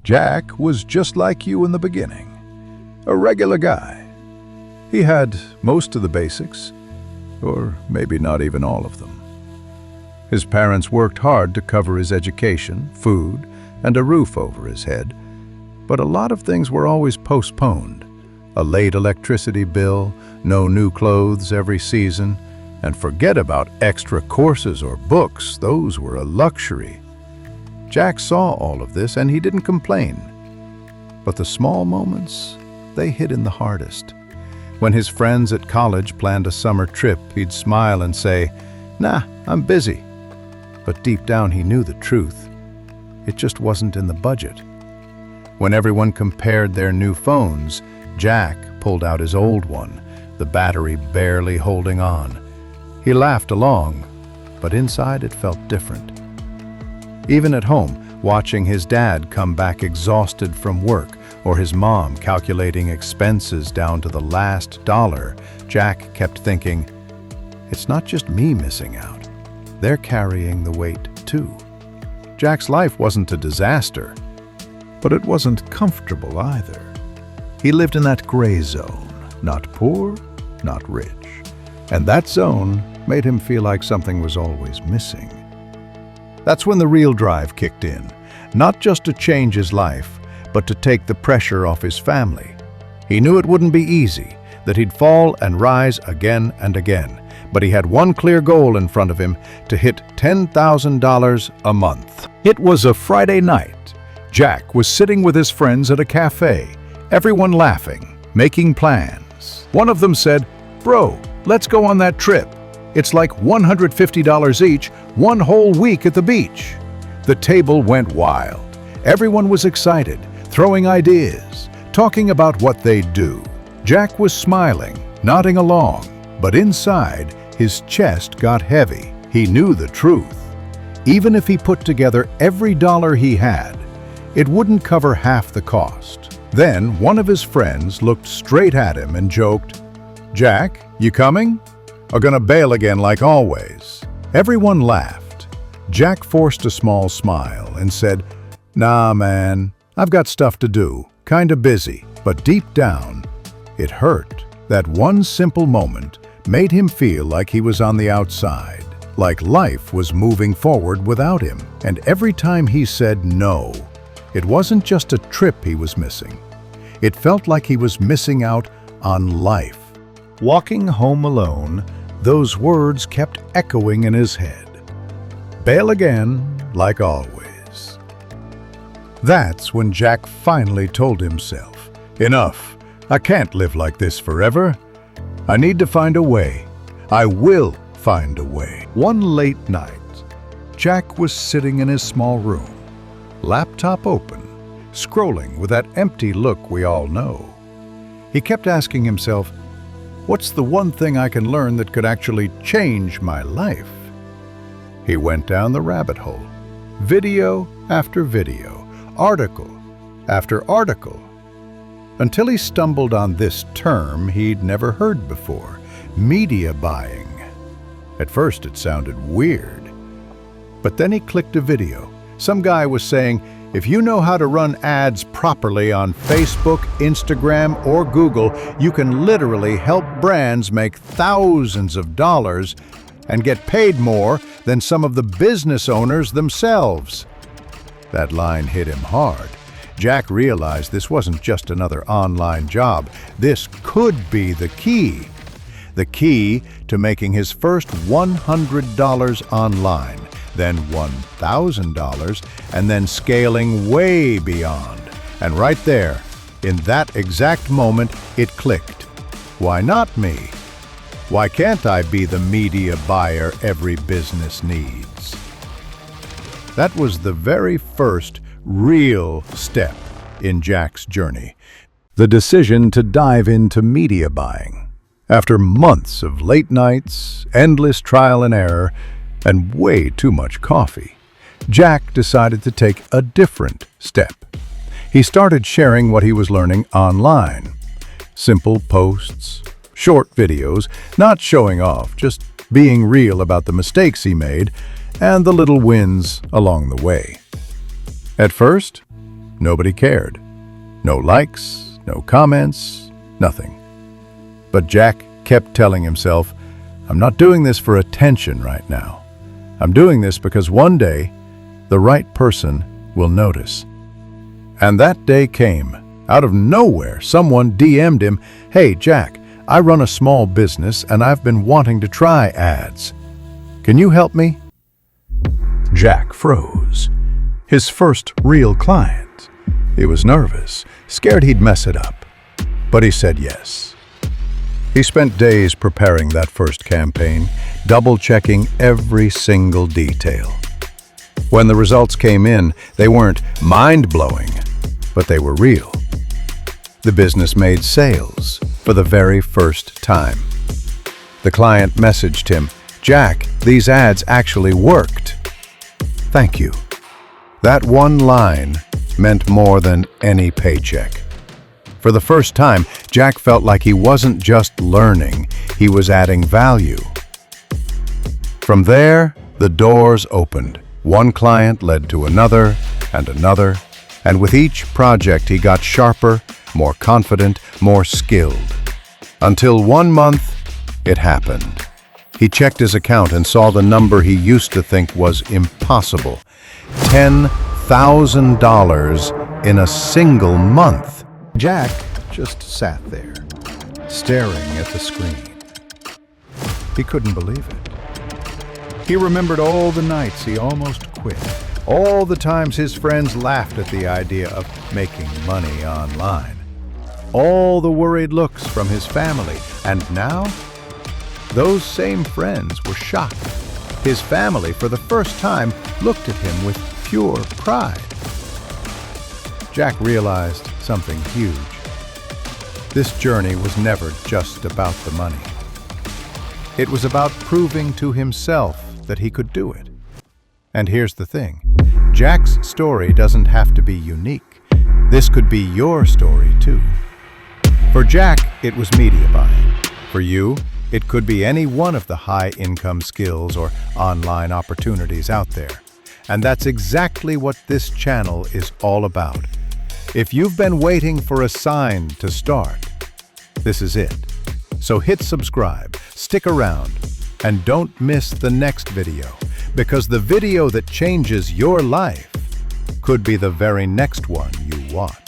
Jack was just like you in the beginning, a regular guy. He had most of the basics, or maybe not even all of them. His parents worked hard to cover his education, food, and a roof over his head, but a lot of things were always postponed. A late electricity bill, no new clothes every season, and forget about extra courses or books, those were a luxury. Jack saw all of this and he didn't complain. But the small moments, they hit him the hardest. When his friends at college planned a summer trip, he'd smile and say, "Nah, I'm busy." But deep down he knew the truth. It just wasn't in the budget. When everyone compared their new phones, Jack pulled out his old one, the battery barely holding on. He laughed along, but inside it felt different. Even at home, watching his dad come back exhausted from work or his mom calculating expenses down to the last dollar, Jack kept thinking, it's not just me missing out. They're carrying the weight too. Jack's life wasn't a disaster, but it wasn't comfortable either. He lived in that gray zone, not poor, not rich. And that zone made him feel like something was always missing. That's when the real drive kicked in, not just to change his life, but to take the pressure off his family. He knew it wouldn't be easy, that he'd fall and rise again and again, but he had one clear goal in front of him, to hit $10,000 a month. It was a Friday night. Jack was sitting with his friends at a cafe, everyone laughing, making plans. One of them said, "Bro, let's go on that trip. It's like $150 each, one whole week at the beach." The table went wild. Everyone was excited, throwing ideas, talking about what they'd do. Jack was smiling, nodding along, but inside, his chest got heavy. He knew the truth. Even if he put together every dollar he had, it wouldn't cover half the cost. Then one of his friends looked straight at him and joked, "Jack, you coming? Or gonna bail again like always?" Everyone laughed. Jack forced a small smile and said, "Nah, man, I've got stuff to do, kinda busy." But deep down, it hurt. That one simple moment made him feel like he was on the outside, like life was moving forward without him. And every time he said no, it wasn't just a trip he was missing. It felt like he was missing out on life. Walking home alone, those words kept echoing in his head. Bail again, like always. That's when Jack finally told himself, "Enough. I can't live like this forever. I need to find a way. I will find a way." One late night, Jack was sitting in his small room, laptop open, scrolling with that empty look we all know. He kept asking himself, what's the one thing I can learn that could actually change my life? He went down the rabbit hole, video after video, article after article, until he stumbled on this term he'd never heard before, media buying. At first it sounded weird, but then he clicked a video. Some guy was saying, if you know how to run ads properly on Facebook, Instagram, or Google, you can literally help brands make thousands of dollars and get paid more than some of the business owners themselves. That line hit him hard. Jack realized this wasn't just another online job. This could be the key. The key to making his first $100 online, then $1,000, and then scaling way beyond. And right there, in that exact moment, it clicked. Why not me? Why can't I be the media buyer every business needs? That was the very first real step in Jack's journey, the decision to dive into media buying. After months of late nights, endless trial and error, and way too much coffee, Jack decided to take a different step. He started sharing what he was learning online. Simple posts, short videos, not showing off, just being real about the mistakes he made and the little wins along the way. At first, nobody cared. No likes, no comments, nothing. But Jack kept telling himself, I'm not doing this for attention right now. I'm doing this because one day, the right person will notice. And that day came. Out of nowhere, someone DM'd him, "Hey, Jack, I run a small business and I've been wanting to try ads. Can you help me?" Jack froze. His first real client. He was nervous, scared he'd mess it up. But he said yes. He spent days preparing that first campaign, double-checking every single detail. When the results came in, they weren't mind-blowing, but they were real. The business made sales for the very first time. The client messaged him, "Jack, these ads actually worked. Thank you." That one line meant more than any paycheck. For the first time, Jack felt like he wasn't just learning, he was adding value. From there, the doors opened. One client led to another, and with each project he got sharper, more confident, more skilled. Until one month, it happened. He checked his account and saw the number he used to think was impossible. $10,000 in a single month. Jack just sat there, staring at the screen. He couldn't believe it. He remembered all the nights he almost quit, all the times his friends laughed at the idea of making money online, all the worried looks from his family, and now those same friends were shocked. His family, for the first time, looked at him with pure pride. Jack realized something huge. This journey was never just about the money. It was about proving to himself that he could do it. And here's the thing, Jack's story doesn't have to be unique. This could be your story too. For Jack, it was media buying. For you, it could be any one of the high-income skills or online opportunities out there. And that's exactly what this channel is all about. If you've been waiting for a sign to start, this is it. So hit subscribe, stick around, and don't miss the next video, because the video that changes your life could be the very next one you watch.